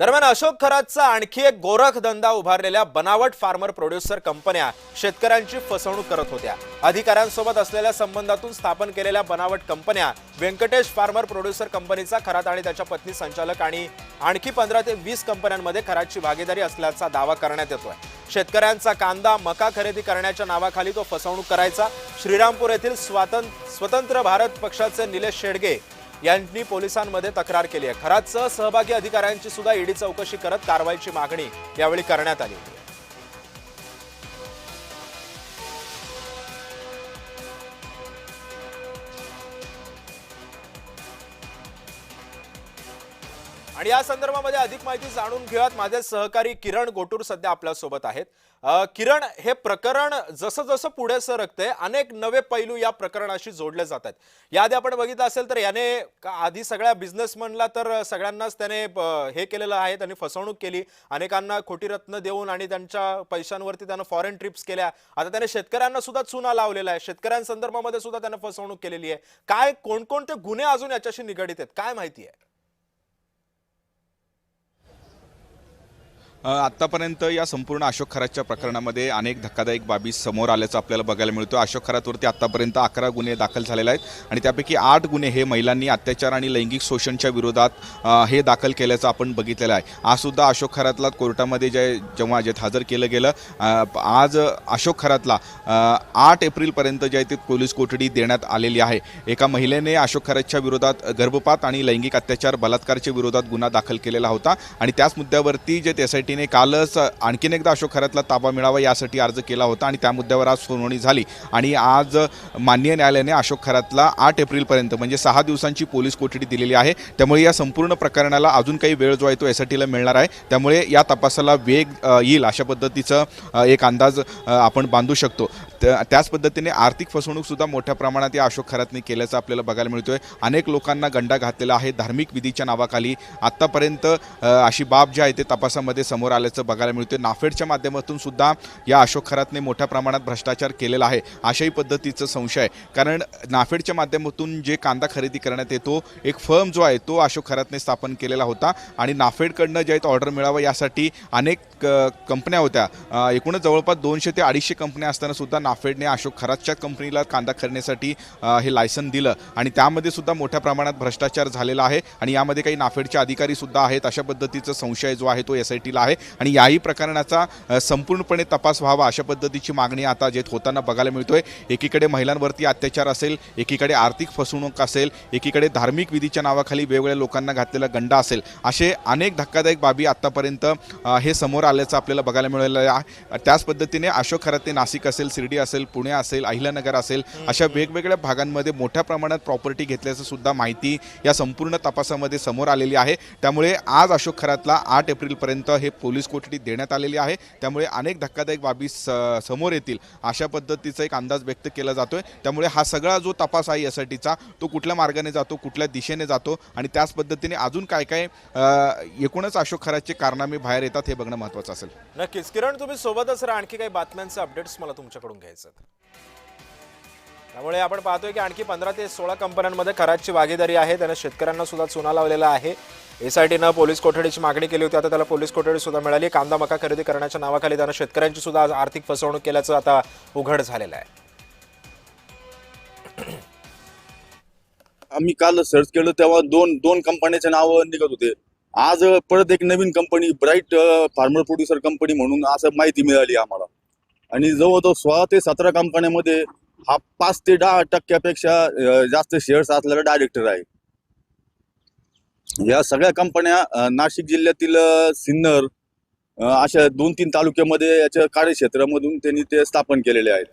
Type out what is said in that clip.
दरम्यान अशोक खरातचा आणखी एक गोरखधंदा उभारलेल्या बनावट फार्मर प्रोड्युसर कंपन्या शेतकऱ्यांची फसवणूक करत होत्या। अधिकाऱ्यांसोबत असलेल्या संबंधातून स्थापन केलेल्या बनावट कंपन्या व्यंकटेश फार्मर प्रोड्युसर कंपनीचा खरात आणि त्याच्या पत्नी संचालक आणि आणखी 15 ते 20 कंपन्यांमध्ये खरातची भागीदारी असल्याचा दावा करण्यात येतोय। शेतकऱ्यांचा कांदा मका खरेदी करण्याच्या नावाखाली तो फसवणूक करायचा। श्रीरामपूर येथील स्वतंत्र भारत पक्षाचे निलेश शेडगे यांनी पोलिसांमध्ये तक्रार केली आहे। खरात सहभागी अधिकाऱ्यांची सुद्धा ईडी चौकशी करत कारवाईची मागणी यावेळी करण्यात आली। आणि या संदर्भामध्ये अधिक माहिती जाणून घेऊयात। माझे सहकारी किरण गोटूर सध्या आपल्या सोबत आहेत। किरण, हे प्रकरण जसं जसं पुढे सरकते अनेक नवे पैलू या प्रकरणाशी जोडले जातात। याआधी आपण बघितलं असेल तर याने आधी सगळ्या बिझनेसमनला तर सगळ्यांनाच त्याने हे केलेलं आहे, त्यांनी फसवणूक केली, अनेकांना खोटी रत्न देऊन आणि त्यांच्या पैशांवरती त्याने फॉरेन ट्रिप्स केल्या। आता त्याने शेतकऱ्यांना सुद्धा चुना लावलेला आहे, शेतकऱ्यांसंदर्भामध्ये सुद्धा त्याने फसवणूक केलेली आहे। काय कोणकोणते गुन्हे अजून याच्याशी निगडित आहेत, काय माहिती आहे? आत्तापर्यंत या संपूर्ण अशोक खरातच्या प्रकरणामध्ये अनेक धक्कादायक बाबी समोर आल्याचं आपल्याला बघायला मिळतं। अशोक खरातवरती आत्तापर्यंत 11 गुन्हे दाखल झालेले आहेत आणि त्यापैकी 8 गुन्हे हे महिलांनी अत्याचार आणि लैंगिक शोषणच्या विरोधात हे दाखल केल्याचं आपण बघितलेलं आहे। आजसुद्धा अशोक खरातला कोर्टामध्ये जेव्हा हजर केलं गेलं, आज अशोक खरातला 8 एप्रिलपर्यंत जे आहे ते पोलीस कोठडी देण्यात आलेली आहे। एका महिलेने अशोक खरातच्या विरोधात गर्भपात आणि लैंगिक अत्याचार बलात्कारच्या विरोधात गुन्हा दाखल केलेला होता आणि त्याच मुद्द्यावरती जे SIT ने कालच आणखीन एकदा अशोक खरातला ताबा मिळावा यासाठी अर्ज केला होता आणि त्या मुद्द्यावर आज सुनावणी झाली आणि आज माननीय न्यायालयाने अशोक खरातला 8 एप्रिलपर्यंत म्हणजे 6 दिवसांची पोलीस कोठडी दिलेली आहे। त्यामुळे या संपूर्ण प्रकरणाला अजून काही वेळ जो आहे तो SITला मिळणार आहे। त्यामुळे या तपासाला वेग येईल अशा पद्धतीचं एक अंदाज आपण बांधू शकतो। त्याच पद्धतीने आर्थिक फसवणूक सुद्धा मोठ्या प्रमाणात या अशोक खरातने केल्याचं आपल्याला बघायला मिळतोय। अनेक लोकांना गंडा घातलेला आहे धार्मिक विधीच्या नावाखाली। आत्तापर्यंत अशी बाब जी आहे ते तपासामध्ये समोर आल्याचं बघायला मिळतंय। नाफेडच्या माध्यमातून सुद्धा या अशोक खरातने मोठ्या प्रमाणात भ्रष्टाचार केलेला आहे अशाही पद्धतीचं संशय आहे। कारण नाफेडच्या माध्यमातून जे कांदा खरेदी करण्यात येतो, एक फर्म जो आहे तो अशोक खरातने स्थापन केलेला होता आणि नाफेडकडनं जे आहे ऑर्डर मिळावं यासाठी अनेक कंपन्या होत्या। एकूणच जवळपास 200 ते 250 कंपन्या असताना सुद्धा नाफेडने अशोक खरातच्या कंपनीला कांदा खरेदीसाठी हे लायसन दिलं आणि त्यामध्ये सुद्धा मोठ्या प्रमाणात भ्रष्टाचार झालेला आहे आणि यामध्ये काही नाफेडचे अधिकारी सुद्धा आहेत अशा पद्धतीचा संशय जो आहे तो SITला आहे आणि याही प्रकरणाचा संपूर्णपणे तपास व्हावा अशा पद्धतीची मागणी आता जे होताना बघायला मिळतोय। एकीकडे महिलांवरती अत्याचार असेल, एकीकडे आर्थिक फसवणूक असेल, एकीकडे धार्मिक विधीच्या नावाखाली वेगवेगळ्या लोकांना घातलेला गंडा असेल, असे अनेक धक्कादायक बाबी आतापर्यंत हे समोर आल्याचं आपल्याला बघायला मिळालेलं आहे। त्याच पद्धतीने अशोक खरातने नाशिक असेल, शिर्डी असेल, पुणे असेल, अहिल्यानगर असेल अशा वेगवेगळ्या भागांमध्ये मोठ्या प्रमाणात प्रॉपर्टी घेतल्याचं सुद्धा माहिती या संपूर्ण तपासामध्ये समोर आलेली आहे। त्यामुळे आज अशोक खरातला 8 एप्रिलपर्यंत हे पोलीस कोठडी देण्यात आलेली आहे। त्यामुळे अनेक धक्कादायक बाबी समोर येतील अशा पद्धतीचा एक अंदाज व्यक्त केला जातोय। त्यामुळे हा सगळा जो तपास आहे SITचा तो कुठल्या मार्गाने जातो, कुठल्या दिशेने जातो आणि त्याच पद्धतीने अजून काय काय एकूणच अशोक खरातचे कारनामे बाहेर येतात हे बघणं महत्त्वाचं असेल। नक्कीच किरण, तुम्ही सोबतच राहा, आणखी काही बातम्यांचे अपडेट्स मला तुमच्याकडून घ्यायचे आहेत। त्यामुळे आपण पाहतोय की आणखी 15 ते 16 कंपन्यांमध्ये खरातची भागीदारी आहे। त्याने शेतकऱ्यांना सुद्धा चुना लावलेला आहे। SITनं पोलीस कोठडीची मागणी केली होती, आता त्याला पोलीस कोठडी सुद्धा मिळाली। कांदा मका खरेदी करण्याच्या नावाखाली त्याने शेतकऱ्यांची सुद्धा आर्थिक फसवणूक केल्याचं आता उघड झालेलं आहे। आम्ही काल सर्च केलं तेव्हा दोन कंपन्यांचे नाव निघत होते। आज परत एक नवीन company Bright Farmer Producer Company म्हणून असं माहिती मिळाली आम्हाला आणि जवळजवळ 16 ते 17 कंपन्यांमध्ये हा 5 ते 10% जास्त शेअर्स असलेला डायरेक्टर आहे। या सगळ्या कंपन्या नाशिक जिल्ह्यातील सिन्नर अशा 2-3 तालुक्यामध्ये याच्या कार्यक्षेत्रामधून त्यांनी ते स्थापन केलेले आहेत।